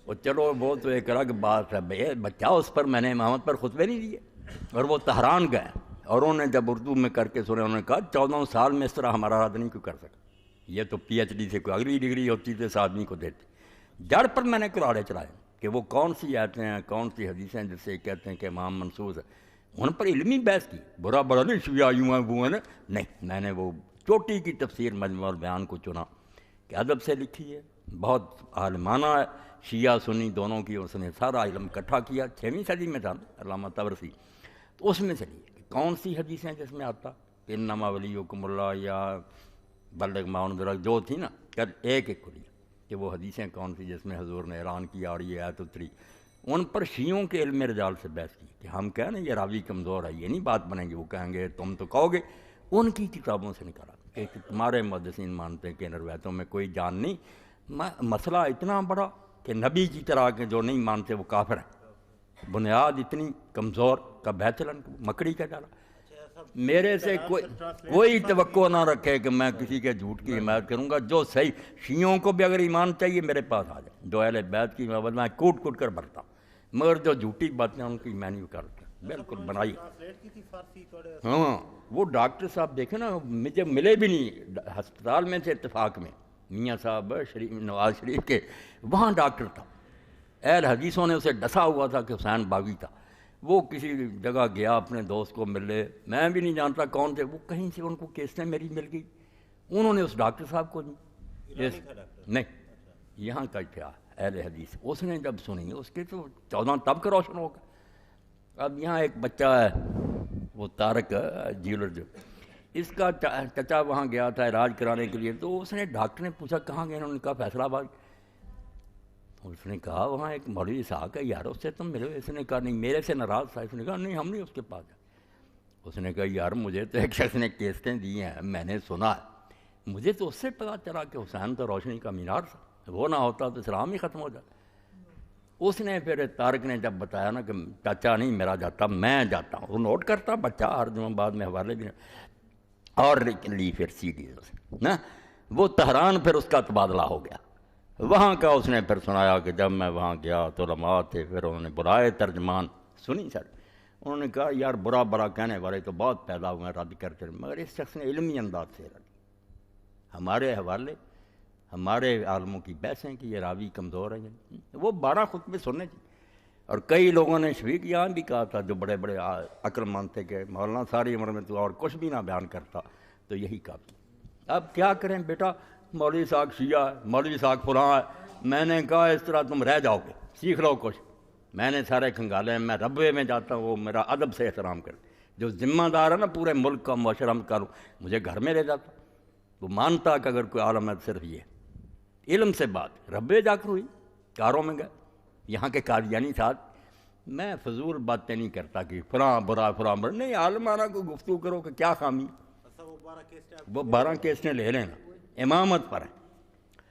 اور چلو وہ تو ایک الگ بات ہے بھائی، بچہ اس پر میں نے امامت پر خطبے نہیں دیے، اور وہ تہران گئے اور انہوں نے جب اردو میں کر کے سنے، انہوں نے کہا 14 سال میں اس طرح ہمارا رد نہیں کیوں کر سکا، یہ تو پی ایچ ڈی سے کوئی اگلی ڈگری ہوتی تو اس آدمی کو دیتے۔ جڑ پر میں نے کلاڑے چلائے کہ وہ کون سی آیتیں ہیں، کون سی حدیثیں جس سے کہتے ہیں کہ امام منصوص ہے، ان پر علمی بحث کی، برا بڑا نہیں شیعہ یوں ہیں وہ ہیں نہیں، میں نے وہ چوٹی کی تفسیر مجموع البیان کو چنا کہ ادب سے لکھی ہے، بہت عالمانہ ہے، شیعہ سنی دونوں کی، اس نے سارا علم اکٹھا کیا، 6ویں صدی میں تھا علامہ طبرسی، تو اس میں سے لیے کہ کون سی حدیثیں جس میں آتا کہ انما ولیکم اللہ یا بلغ ما انذر جو تھی نا، ایک ایک کو لیا کہ وہ حدیثیں کون سی جس میں حضور نے اعلان کیا اور یہ آیت اتری۔ ان پر شیعوں کے علم رجال سے بحث کی کہ ہم کہیں نا یہ راوی کمزور ہے، یہ نہیں بات بنے گی، وہ کہیں گے تم تو کہو گے، ان کی کتابوں سے نکالا کہ تمہارے محدثین مانتے ہیں کہ ان روایتوں میں کوئی جان نہیں، مسئلہ اتنا بڑا کہ نبی کی طرح کے جو نہیں مانتے وہ کافر ہیں، بنیاد اتنی کمزور کا بیتلن مکڑی کا ڈالا۔ میرے سے کوئی توقع نہ رکھے کہ میں کسی کے جھوٹ کی حمایت کروں گا، جو صحیح شیعوں کو بھی اگر ایمان چاہیے میرے پاس آ جائے، جو اہل بیت کی محبت میں کوٹ کوٹ کر بھرتا ہوں، مگر جو جھوٹی باتیں ان کی میں نہیں کرتا، بالکل بنائی۔ ہاں وہ ڈاکٹر صاحب دیکھیں نا، مجھے ملے بھی نہیں ہسپتال میں سے اتفاق میں، میاں صاحب شریف نواز شریف کے وہاں ڈاکٹر تھا، اہل حدیثوں نے اسے ڈسا ہوا تھا کہ حسین باغی تھا، وہ کسی جگہ گیا اپنے دوست کو ملے، میں بھی نہیں جانتا کون تھے وہ، کہیں سے ان کو کیسٹیں میری مل گئی، انہوں نے اس ڈاکٹر صاحب کو نہیں، یہاں کا تھا اہل حدیث، اس نے جب سنی اس کے تو 14 تب کا روشن ہوگا۔ اب یہاں ایک بچہ ہے وہ طارق جیولر، جو اس کا چچا وہاں گیا تھا علاج کرانے کے لیے، تو اس نے ڈاکٹر نے پوچھا کہاں گئے، انہوں نے کہا فیصل آباد۔ اس نے کہا وہاں ایک مولوی صاحب ہے یار، اس سے تم ملو؟ اس نے کہا نہیں، میرے سے ناراض تھا۔ اس نے کہا نہیں ہم نہیں اس کے پاس جائیں۔ اس نے کہا یار مجھے تو ایک شخص نے کیسٹیں دی ہیں، میں نے سنا ہے، مجھے تو اس سے پتا چلا کہ حسین تو روشنی کا مینار تھا، وہ نہ ہوتا تو اسلام ہی ختم ہو جاتا۔ اس نے پھر طارق نے جب بتایا نا کہ چاچا نہیں میرا جاتا، میں جاتا ہوں، وہ نوٹ کرتا بچہ ہر جمعہ بعد میں حوالے بھی، اور لی پھر سی ڈی نا، وہ تہران پھر اس کا تبادلہ ہو گیا، وہاں کا اس نے پھر سنایا کہ جب میں وہاں گیا تو علماء تھے، پھر انہوں نے برائے ترجمان سنی سر، انہوں نے کہا یار برا برا کہنے والے تو بہت پیدا ہوئے ہیں رد کرتے، مگر اس شخص نے علمی انداز سے رد، ہمارے حوالے ہمارے عالموں کی بحثیں کہ یہ راوی کمزور ہے، وہ 12 خطبے سننے تھے۔ اور کئی لوگوں نے شفیق یہاں بھی کہا تھا جو بڑے بڑے عقل مند تھے کہ مولانا ساری عمر میں تو اور کچھ بھی نہ بیان کرتا تو یہی کافی۔ اب کیا کریں بیٹا، مولوی صاحب شیعہ ہے، مولوی صاحب فلاں ہے، میں نے کہا اس طرح تم رہ جاؤ گے، سیکھ لو کچھ، میں نے سارے کھنگالے ہیں، میں ربوے میں جاتا ہوں، وہ میرا ادب سے احترام کرتے، جو ذمہ دار ہے نا پورے ملک کا معاشرہ کروں، مجھے گھر میں لے جاتا، وہ مانتا کہ اگر کوئی عالم ہے صرف یہ علم سے بات، ربوے جا کر ہوئی، کاروں میں گئے، یہاں کے قادیانی ساتھ، میں فضول باتیں نہیں کرتا کہ فلاں برا فلاں برا، نہیں عالمانہ کو گفتگو کرو کہ کیا خامی، وہ 12 کیسٹیں لے لینا، امامت پر ہے،